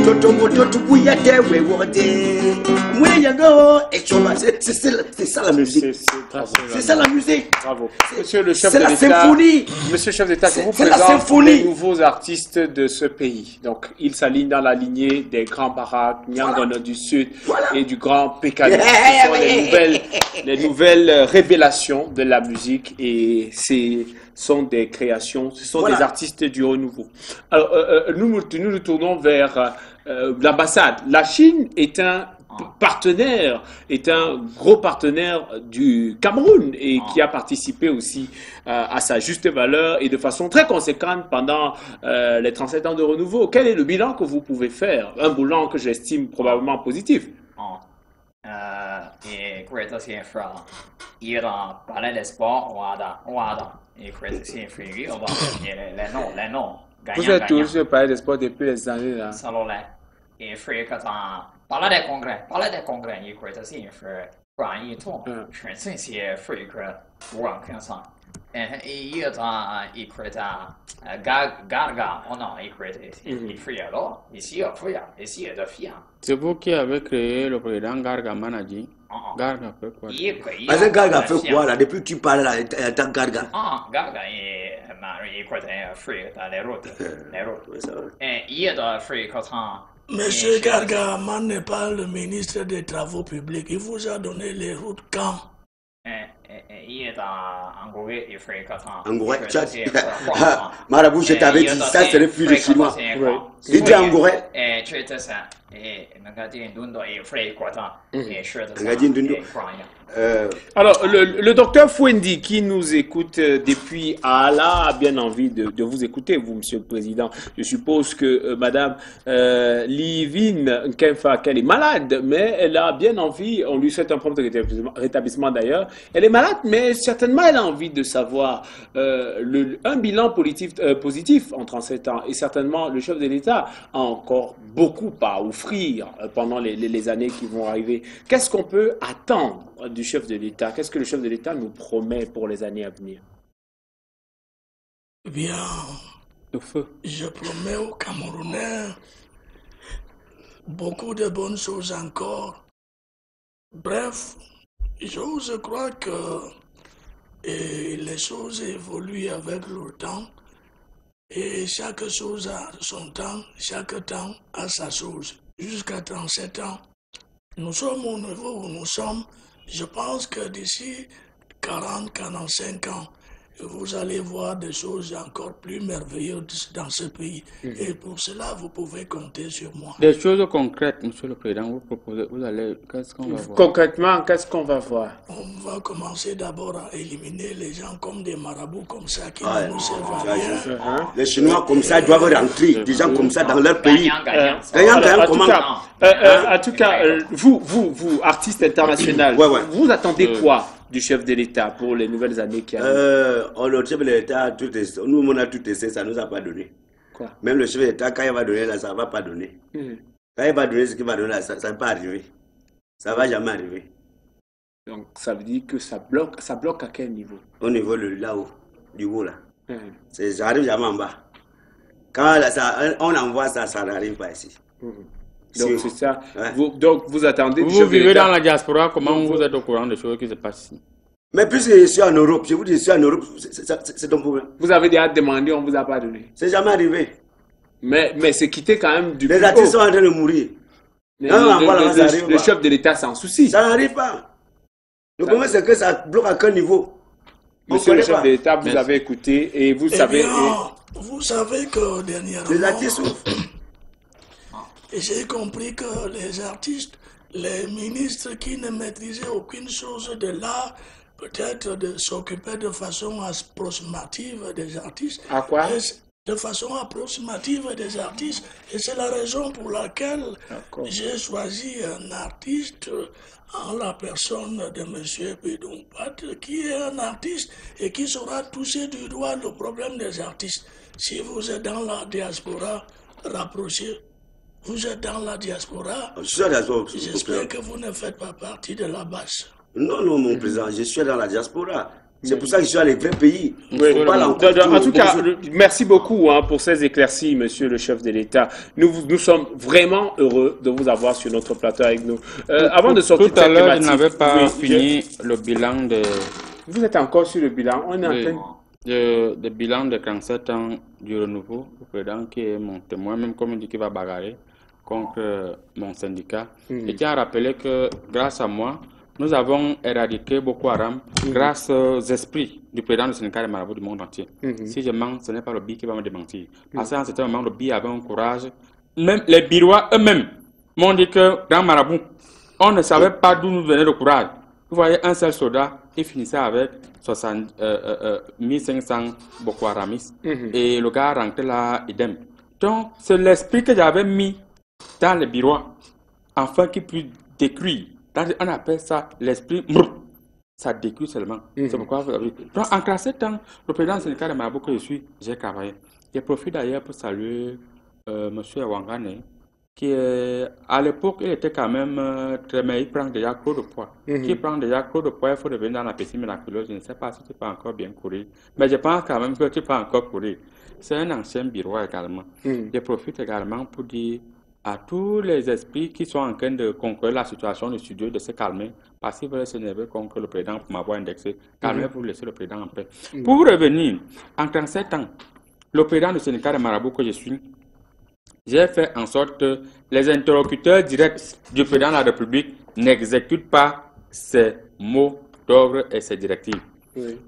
Totongo totubuyate wewote. C'est ça la musique. C'est ça la musique. Bravo. Monsieur le chef de l'État. C'est la symphonie. Monsieur le chef d'État, que vous présentez les nouveaux artistes de ce pays. Donc, ils s'alignent dans la lignée des grands Barak, Nyangono du Sud et du grand Pékali. Ce sont les nouvelles révélations de la musique et ce sont des créations, ce sont des artistes du renouveau. Alors, nous nous tournons vers l'ambassade. La Chine est un partenaire, est un gros partenaire du Cameroun et qui a participé aussi à sa juste valeur et de façon très conséquente pendant les 37 ans de renouveau. Quel est le bilan que vous pouvez faire? Un bilan que j'estime probablement positif. Vous êtes tous sur le palais des sports depuis les années là. Parler des congrès, il croit aussi pour un ton, je sais si free pour un cancer. Et il croit Garga, on a il free alors, ici de fier. C'est vous qui avez créé le président Garga Manager. Garga fait quoi? Garga fait quoi là? Depuis que tu parles là, t'as Garga. Garga il croit free dans les routes. Et il est free quand Monsieur Gargaman n'est pas le ministre des Travaux publics. Il vous a donné les routes quand? Il est en Gorée, il fait 4 ans. En Gorée, Marabout, je t'avais dit ça, c'est le plus de Chinois. Il était en Gorée. Tu étais ça. Et Ngadine Dundo, il fait 4 ans. Alors, le docteur Fouendi qui nous écoute depuis Allah a bien envie de vous écouter, vous, Monsieur le Président. Je suppose que Madame Livine Nkemfa, qu'elle est malade, mais elle a bien envie, on lui souhaite un prompt rétablissement d'ailleurs. Elle est malade, mais certainement elle a envie de savoir un bilan positif en 37 ans. Et certainement, le chef de l'État a encore beaucoup à offrir pendant les années qui vont arriver. Qu'est-ce qu'on peut attendre du chef de l'État? Qu'est-ce que le chef de l'État nous promet pour les années à venir? Eh bien, je promets aux Camerounais beaucoup de bonnes choses encore. Bref, j'ose croire que les choses évoluent avec le temps et chaque chose a son temps, chaque temps a sa chose. Jusqu'à 37 ans, nous sommes au niveau où nous sommes. Je pense que d'ici 40-45 ans, vous allez voir des choses encore plus merveilleuses dans ce pays. Et pour cela, vous pouvez compter sur moi. Des choses concrètes, Monsieur le Président, vous proposez, qu'est-ce qu'on va voir? Concrètement, qu'est-ce qu'on va voir? On va commencer d'abord à éliminer les gens comme des marabouts comme ça qui ne nous servent à rien. Les Chinois comme ça doivent rentrer, des gens comme ça dans leur pays. En tout cas, vous, artiste international, vous attendez quoi du chef de l'État pour les nouvelles années qui arrivent? Le chef de l'État, nous on a tout essayé, ça ne nous a pas donné. Quoi? Même le chef de l'État, quand il va donner là, ça ne va pas donner. Quand il va donner ce qu'il va donner là, ça ne va pas arriver. Ça ne va jamais arriver. Donc ça veut dire que ça bloque à quel niveau? Au niveau de là-haut, du haut là. Ça arrive jamais en bas. Quand on envoie ça, ça n'arrive pas ici. Donc c'est ça. Donc vous attendez. Vous vivez dans la diaspora, comment vous êtes au courant des choses qui se passent ici? Mais puisque je suis en Europe, je vous dis, je suis en Europe, c'est ton problème. Vous avez déjà demandé, on ne vous a pas donné. C'est jamais arrivé. Mais c'est quitté quand même du. Les artistes sont en train de mourir. Le chef de l'État s'en soucie. Ça n'arrive pas. Le problème, c'est que ça bloque à quel niveau? Monsieur le chef de l'État, vous avez écouté et vous savez. Vous savez que dernièrement. Les artistes souffrent. J'ai compris que les artistes, les ministres qui ne maîtrisaient aucune chose de l'art, peut-être de s'occuper de façon approximative des artistes. À quoi? De façon approximative des artistes. Et c'est la raison pour laquelle j'ai choisi un artiste en la personne de M. Pédompat, qui est un artiste et qui saura toucher du doigt le problème des artistes. Si vous êtes dans la diaspora, rapprochez. Vous êtes dans la diaspora. J'espère que vous ne faites pas partie de la base. Non, non, mon président, je suis dans la diaspora. C'est pour ça que je suis dans les vrais pays. En tout cas, merci beaucoup pour ces éclaircies, monsieur le chef de l'État. Nous sommes vraiment heureux de vous avoir sur notre plateau avec nous. Avant de sortir tout à l'heure, je n'avais pas fini le bilan de... Vous êtes encore sur le bilan? On est en train... Le bilan de 47 ans du renouveau, le président qui est mon témoin, même comme il dit qu'il va bagarrer contre mon syndicat. Et qui a rappelé que grâce à moi, nous avons éradiqué Boko Haram grâce aux esprits du président du syndicat des marabouts du monde entier. Si je mens, ce n'est pas le BI qui va me démentir. Parce qu'en ce moment, le BI avait un courage. Même les Birois eux-mêmes m'ont dit que dans Marabout, on ne savait pas d'où nous venait le courage. Vous voyez, un seul soldat, il finissait avec 1500 Boko Haramis. Et le gars rentrait là, idem. Donc, c'est l'esprit que j'avais mis dans les Birois, afin qu'il puisse détruire. On appelle ça l'esprit, ça détruit seulement. C'est pourquoi vous avez... Donc, en 47 ans, le président du syndicat de Marabout que je suis, j'ai travaillé. Je profite d'ailleurs pour saluer M. Wangane, qui à l'époque, il était quand même très... Mais il prend déjà trop de poids. Qui prend déjà trop de poids, il faut revenir dans la piscine miraculeuse. Je ne sais pas si tu peux encore bien courir. Mais je pense quand même que tu peux encore courir. C'est un ancien bureau également. Je profite également pour dire à tous les esprits qui sont en train de conquérir la situation du studio de se calmer, parce qu'ils veulent s'énerver contre le président pour m'avoir indexé. Calmez-vous, laissez le président en paix. Pour revenir, en 37 ans, le président du syndicat de Marabout que je suis, j'ai fait en sorte que les interlocuteurs directs du président de la République n'exécutent pas ses mots d'ordre et ses directives.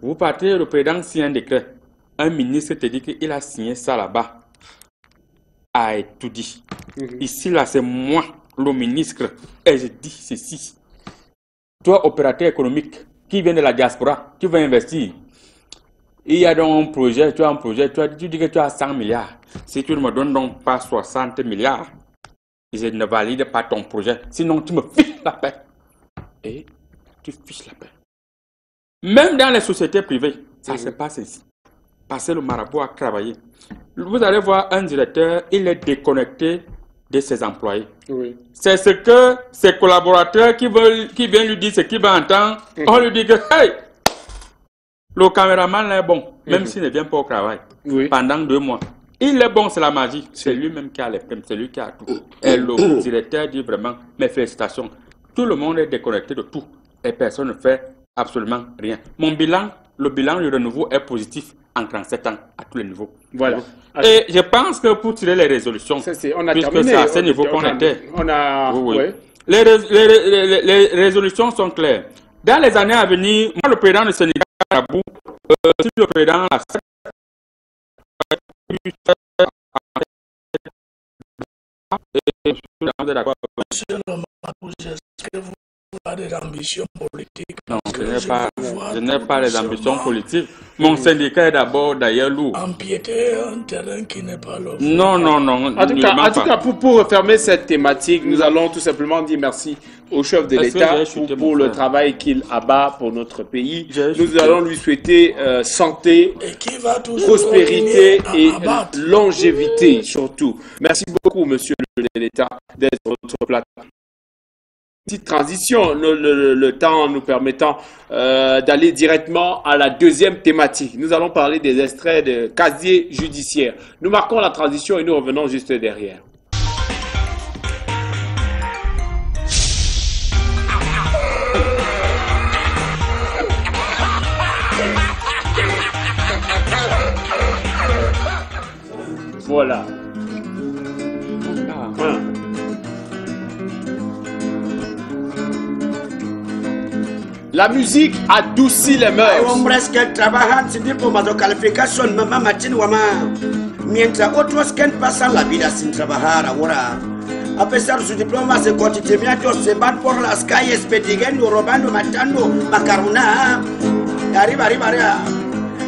Vous partez, le président signe un décret. Un ministre te dit qu'il a signé ça là-bas. A tout dit. Ici, là, c'est moi, le ministre, et je dis ceci. Toi, opérateur économique, qui vient de la diaspora, tu veux investir. Il y a donc un projet, tu as un projet, tu dis que tu as 100 milliards. Si tu ne me donnes donc pas 60 milliards, je ne valide pas ton projet. Sinon, tu me fiches la paix. Et tu fiches la paix. Même dans les sociétés privées, ça se passe ici. Parce que le marabout a travaillé. Vous allez voir un directeur, il est déconnecté de ses employés. Oui. C'est ce que ses collaborateurs qui viennent lui dire ce qu'il va entendre, on lui dit que hey, le caméraman est bon, même s'il ne vient pas au travail pendant 2 mois. Il est bon, c'est la magie. C'est lui-même qui a les primes, c'est lui qui a tout. Et le directeur dit vraiment, mes félicitations. Tout le monde est déconnecté de tout et personne ne fait absolument rien. Mon bilan, le bilan du renouveau est positif en 37 ans à tous les niveaux. Voilà. Et je pense que pour tirer les résolutions, on a puisque terminé, c'est à ce niveau qu'on était. Oui. Les résolutions sont claires. Dans les années à venir, moi, le président du Sénégal, si le président a des ambitions politiques. Non, je n'ai pas les ambitions politiques. Mon syndicat est d'abord d'ailleurs lourd. Empiéter un terrain qui n'est pas le. Non. En tout cas, pour refermer cette thématique, nous allons tout simplement dire merci au chef de l'État pour le travail qu'il abat pour notre pays. Nous allons lui souhaiter santé, prospérité et longévité surtout. Merci beaucoup, monsieur le chef de l'État, d'être sur notre plateau. Petite transition, le temps nous permettant d'aller directement à la deuxième thématique. Nous allons parler des extraits de casier judiciaire. Nous marquons la transition et nous revenons juste derrière. Voilà. La musique adoucit les mœurs. Hombres trabajan sin diploma o calificación, mamá machín guamá. Mientras otros que pasan la vida sin trabajar ahora. A pesar de su diploma, se cotidianos se van por las calles persiguiendo, robando, matando, macarona. Arriba.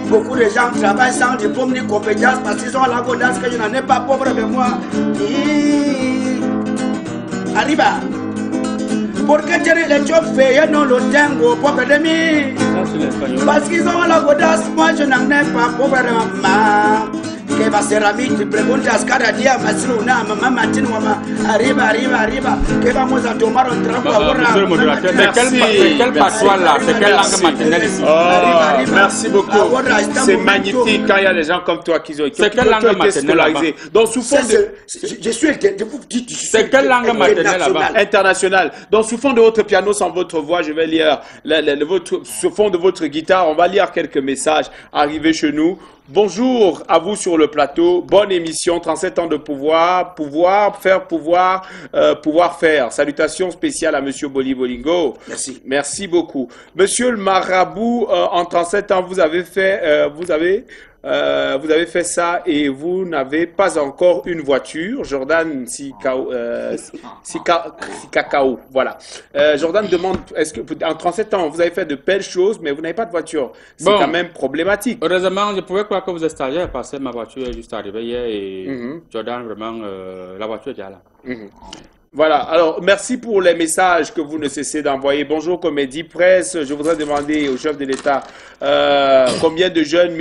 Beaucoup de gens travaillent sans diplôme ni compétence parce qu'ils ont la godance que je n'en ai pas pauvre de moi. Arriba. Porque tiene el hecho feo, no lo tengo, pobre de mí. Parce qu'ils ont la audace, moi je n'en ai pas, pobre de maman. Que va a ser a mí? Te preguntas cada día, más una mamá matin, mamá. Arriba. Que vamos a tomar un trago ahora. Monsieur le modérateur, c'est quel patois là? C'est quelle langue maternelle ici? Merci beaucoup. C'est magnifique quand il y a des gens comme toi qui ont été scolarisés. Donc, sous fond de... Je suis de vous dire... C'est quelle langue maternelle là-bas? International. Donc, sous fond de votre piano, sans votre voix, je vais lire sous fond de votre guitare, on va lire quelques messages arrivés chez nous. Bonjour à vous sur le plateau, bonne émission, 37 ans de pouvoir faire. Salutations spéciales à Monsieur Boli Bolingo. Merci beaucoup. Monsieur le marabout, en 37 ans, vous avez fait ça et vous n'avez pas encore une voiture. Jordan Sikakao, voilà. Jordan demande, est-ce que en 37 ans, vous avez fait de belles choses, mais vous n'avez pas de voiture? C'est quand même problématique. Heureusement, je pouvais croire que vous êtes stagiaire parce que ma voiture est juste arrivée hier et Jordan, vraiment, la voiture est déjà là. Voilà, alors merci pour les messages que vous ne cessez d'envoyer. Bonjour Comédie Presse, je voudrais demander au chef de l'État combien de jeunes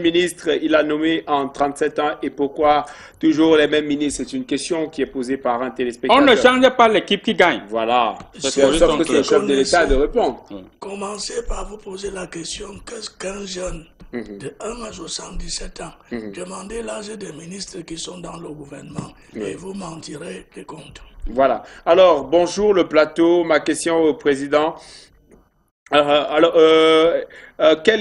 ministres il a nommé en 37 ans et pourquoi toujours les mêmes ministres? C'est une question qui est posée par un téléspectateur. On ne change pas l'équipe qui gagne. Voilà, sauf que c'est le chef de l'État de répondre. Commencez par vous poser la question, qu'est-ce qu'un jeune de 1 à 77 ans, demandez l'âge des ministres qui sont dans le gouvernement et vous m'en tirez des comptes. Voilà. Alors, bonjour le plateau. Ma question au président. Quel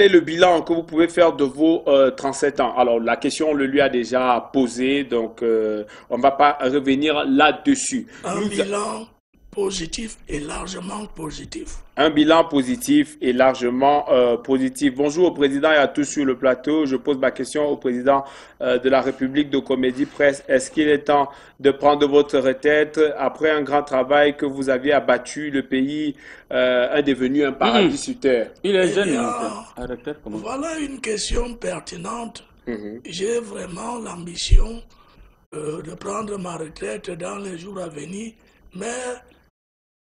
est le bilan que vous pouvez faire de vos 37 ans? Alors, la question, on le lui a déjà posée, donc on ne va pas revenir là-dessus. Un bilan positif et largement positif. Un bilan positif et largement positif. Bonjour au président et à tous sur le plateau. Je pose ma question au président de la République de Comédie Presse. Est-ce qu'il est temps de prendre votre retraite après un grand travail que vous aviez abattu le pays est devenu un paradis sur terre? Il est jeune. Voilà une question pertinente. J'ai vraiment l'ambition de prendre ma retraite dans les jours à venir, mais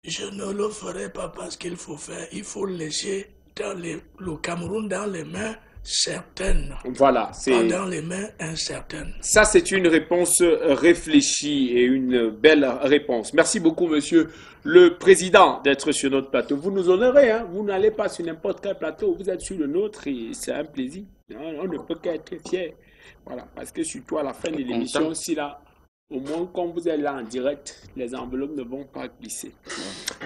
je ne le ferai pas parce qu'il faut faire, il faut laisser le Cameroun dans les mains certaines. Voilà, Pas c'est... dans les mains incertaines. Ça, c'est une réponse réfléchie et une belle réponse. Merci beaucoup, monsieur le président, d'être sur notre plateau. Vous nous honorez, hein? Vous n'allez pas sur n'importe quel plateau, vous êtes sur le nôtre et c'est un plaisir. On ne peut qu'être fier. Voilà, parce que surtout à la fin de l'émission, aussi là, au moins, quand vous êtes là en direct, les enveloppes ne vont pas glisser.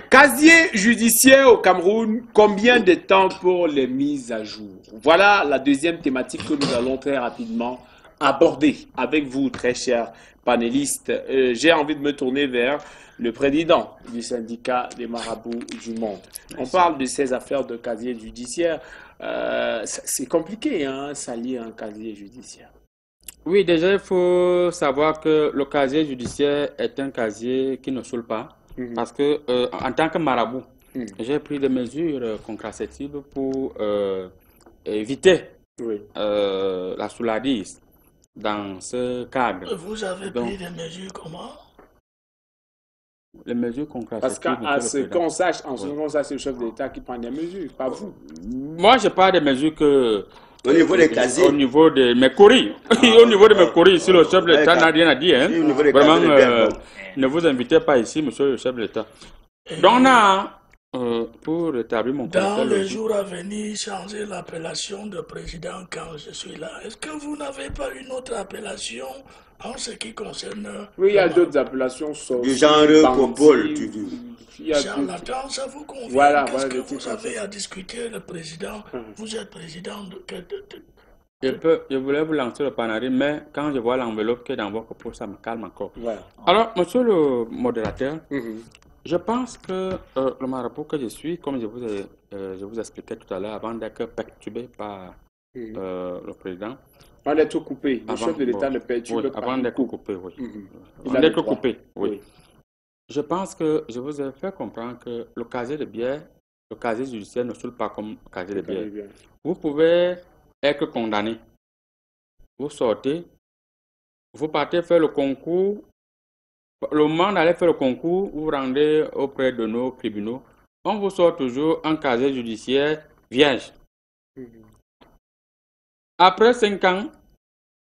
Casier judiciaire au Cameroun, combien de temps pour les mises à jour? Voilà la deuxième thématique que nous allons très rapidement aborder avec vous, très chers panélistes. J'ai envie de me tourner vers le président du syndicat des marabouts du monde. On parle de ces affaires de casier judiciaire. C'est compliqué, hein, salir un casier judiciaire. Oui, déjà, il faut savoir que le casier judiciaire est un casier qui ne saoule pas. Parce que, en tant que marabout, j'ai pris des mesures contraceptives pour éviter la souladise dans ce cadre. Vous avez pris des mesures comment? Les mesures contraceptives. Parce qu'à ce qu'on sache, en ce moment, c'est le chef de l'État qui prend des mesures, pas vous. Moi, je parle des mesures que... Au niveau des casiers. Au niveau de mes courriers. Au niveau de mes courriers, ici, le chef de l'État n'a rien à dire. Hein. Vraiment, ne vous invitez pas ici, monsieur le chef de l'État. Donc, on a, pour rétablir mon dans conseil, les jours à venir, changer l'appellation de président quand je suis là. Est-ce que vous n'avez pas une autre appellation en ce qui concerne... Oui, il y a d'autres appellations. Du genre Popol, tu dis. Charlatan, ça vous convient? Voilà, Qu'est-ce voilà, que vous avez à discuter, le président? Vous êtes président de quel... Je voulais vous lancer le panarin, mais quand je vois l'enveloppe qui est dans votre poche, ça me calme encore. Voilà. Alors, monsieur le modérateur, je pense que le marabout que je suis, comme je vous expliquais tout à l'heure, avant d'être perturbé par le président. Avant d'être coupé, le chef de l'État ne perturbe pas. Avant d'être coupé, oui. Avant d'être coupé, oui. Je pense que je vous ai fait comprendre que le casier de bière, le casier judiciaire ne saoule pas comme le casier de bière. Vous pouvez être condamné. Vous sortez, vous partez faire le concours. Le moment d'aller faire le concours, vous vous rendez auprès de nos tribunaux. On vous sort toujours un casier judiciaire vierge. Après 5 ans,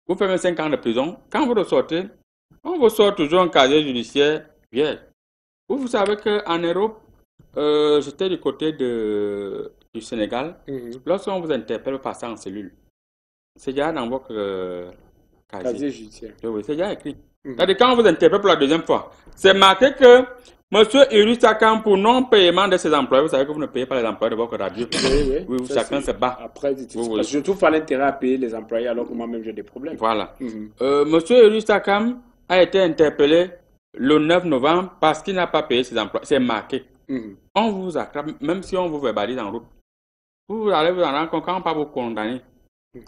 vous faites 5 ans de prison. Quand vous ressortez, on vous sort toujours un casier judiciaire vierge. Vous savez qu'en Europe, j'étais du côté du Sénégal. Lorsqu'on vous interpelle, vous passez en cellule. C'est déjà dans votre casier judiciaire. Oui, c'est déjà écrit. C'est-à-dire quand on vous interpelle pour la deuxième fois, c'est marqué que monsieur Uri Sakam, pour non-paiement de ses employés, vous savez que vous ne payez pas les employés de votre radio. Oui, chacun se bat. Après, parce que je trouve pas l'intérêt à payer les employés alors que moi-même j'ai des problèmes. Voilà. Monsieur Uri Sakam a été interpellé le 9 novembre parce qu'il n'a pas payé ses emplois. C'est marqué. On vous attrape, même si on vous verbalise en route. Vous allez vous en rendre compte quand on ne va pas vous condamner.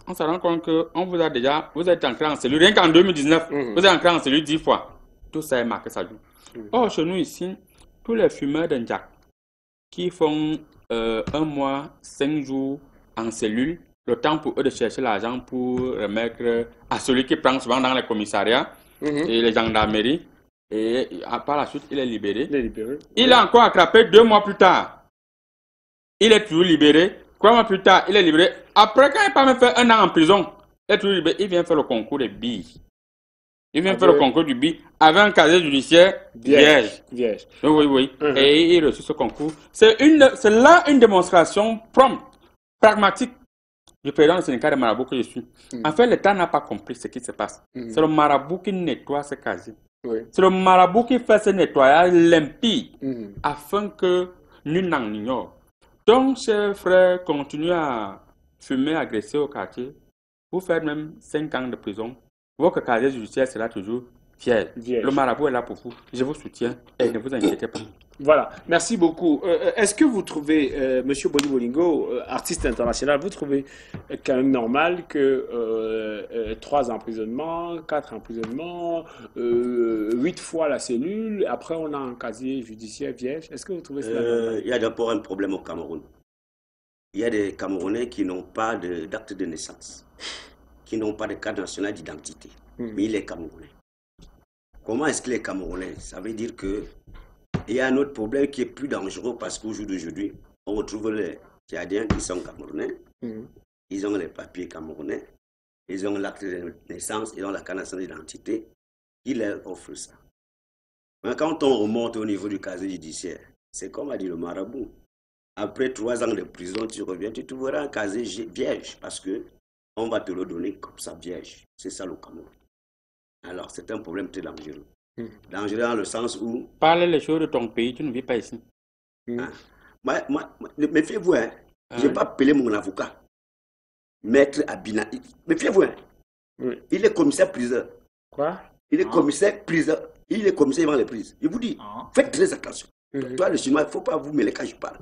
On se rend compte qu'on vous a déjà, vous êtes entré en cellule. Rien qu'en 2019, vous êtes entré en cellule 10 fois. Tout ça est marqué, ça joue. Or, chez nous ici, tous les fumeurs d'un jack qui font 1 mois, 5 jours en cellule, le temps pour eux de chercher l'argent pour remettre à celui qui prend souvent dans les commissariats et les gendarmeries. Et par la suite, il est libéré. Il est encore attrapé 2 mois plus tard. Il est toujours libéré. 3 mois plus tard, il est libéré. Après, quand il n'a pas même fait 1 an en prison, il est toujours libéré. Il vient faire le concours des billes. Il vient faire le concours du billes avec un casier judiciaire vierge. Oui. Et il reçoit ce concours. C'est là une démonstration prompte, pragmatique du président du syndicat de marabout que je suis. En fait, l'État n'a pas compris ce qui se passe. C'est le marabout qui nettoie ce casier. C'est le marabout qui fait ce nettoyage limpide afin que nul n'en ignore. Donc, chers frères, continuez à fumer, agresser au quartier. Vous faites même 5 ans de prison. Votre casier judiciaire sera toujours vierge. Le marabout est là pour vous. Je vous soutiens et ne vous inquiétez pas. Voilà, merci beaucoup. Est-ce que vous trouvez, M. Boni Bolingo, artiste international, vous trouvez quand même normal que 3 emprisonnements, 4 emprisonnements, 8 fois la cellule, après on a un casier judiciaire vierge? Est-ce que vous trouvez cela normal? Il y a d'abord un problème au Cameroun. Il y a des Camerounais qui n'ont pas d'acte de naissance, qui n'ont pas de carte nationale d'identité, mais il est Camerounais. Comment est-ce qu'il est Camerounais? Ça veut dire que il y a un autre problème qui est plus dangereux parce qu'au jour d'aujourd'hui, on retrouve Tchadiens qui sont camerounais, ils ont les papiers camerounais, ils ont l'acte de naissance, ils ont la carte nationale d'identité, ils leur offrent ça. Mais quand on remonte au niveau du casier judiciaire, c'est comme a dit le marabout. Après 3 ans de prison, tu reviens, tu trouveras un casier vierge parce qu'on va te le donner comme ça, vierge. C'est ça le Cameroun. Alors, c'est un problème très dangereux. Dangereux dans le sens où... Parle les choses de ton pays, tu ne vis pas ici. Méfiez-vous, hein. Je ne vais pas appeler mon avocat. Maître Abina. Méfiez-vous, hein. Il est commissaire priseur. Quoi? Il est commissaire priseur. Il est commissaire devant les prises. Il vous dit, faites très attention. Toi, le chinois, il ne faut pas vous mêler quand je parle.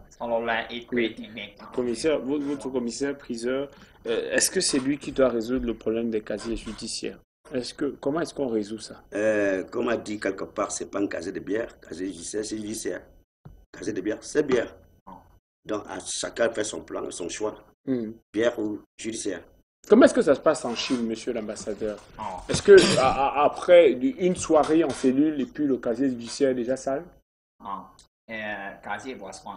Commissaire, votre commissaire priseur, est-ce que c'est lui qui doit résoudre le problème des casiers judiciaires? Comment est-ce qu'on résout ça? Comme a dit quelque part, ce n'est pas un casier de bière. Casier judiciaire, c'est judiciaire. Casier de bière, c'est bière. Donc, chacun fait son plan, son choix. Bière ou judiciaire. Comment est-ce que ça se passe en Chine, monsieur l'ambassadeur? Est-ce que après une soirée en cellule et puis le casier judiciaire est déjà sale? Casier boisson,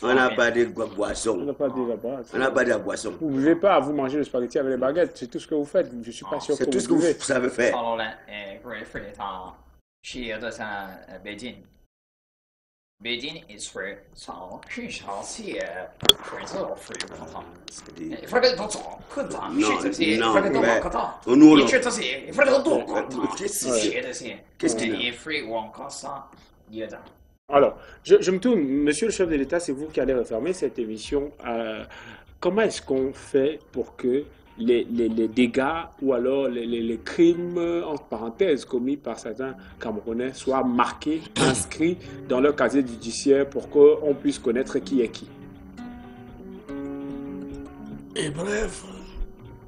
on n'a pas de boisson. On n'a pas de là-bas. On n'a pas de boisson. Vous ne buvez pas, vous mangez le spaghetti avec les baguettes. C'est tout ce que vous faites. Je ne suis pas sûr que c'est tout ce que vous savez faire. Beijing is for some Alors, je me tourne, monsieur le chef de l'État, c'est vous qui allez refermer cette émission. Comment est-ce qu'on fait pour que les dégâts ou alors les crimes, entre parenthèses, commis par certains Camerounais soient marqués, inscrits dans leur casier judiciaire pour qu'on puisse connaître qui est qui? Et bref,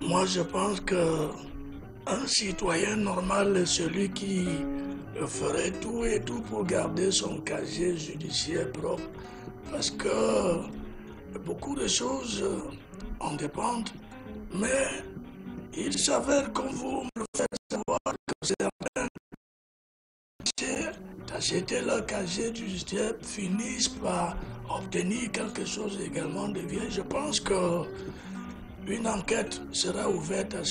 moi je pense qu'un citoyen normal est celui qui ferait tout et tout pour garder son casier judiciaire propre. Parce que beaucoup de choses en dépendent. Mais il s'avère, comme vous me le faites savoir, que certains d'acheter leur casier judiciaire finissent par obtenir quelque chose également de bien. Je pense qu'une enquête sera ouverte à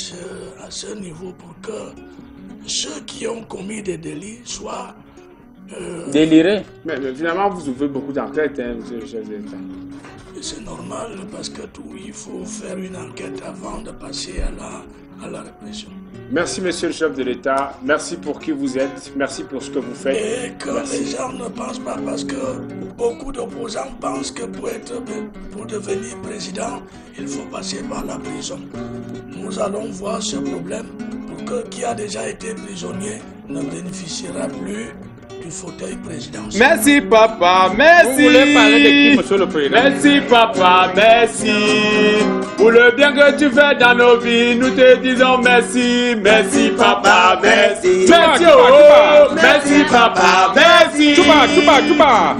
ce niveau pour que ceux qui ont commis des délits soient délirés. Mais finalement, vous ouvrez beaucoup d'enquêtes, hein, monsieur le chef de l'État. C'est normal parce que il faut faire une enquête avant de passer à la répression. Merci, monsieur le chef de l'État. Merci pour qui vous êtes. Merci pour ce que vous faites. Et que les gens ne pensent pas, parce que beaucoup d'opposants pensent que pour devenir président, il faut passer par la prison. Nous allons voir ce problème pour que qui a déjà été prisonnier ne bénéficiera plus du fauteuil présidentiel. Merci papa, merci. Vous voulez parler de qui, monsieur le président? Merci papa, merci. Pour le bien que tu fais dans nos vies, nous te disons merci. Merci papa, merci. Merci oh, merci papa, merci.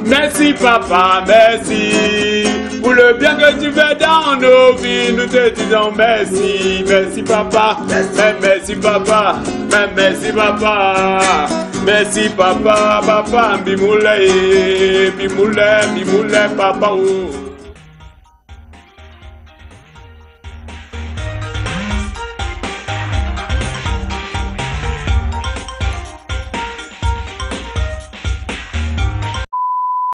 Merci papa, merci. Pour le bien que tu fais dans nos vies, nous te disons merci. Merci papa, merci papa, merci papa. Merci papa, papa, bimoulé, papa. Oh.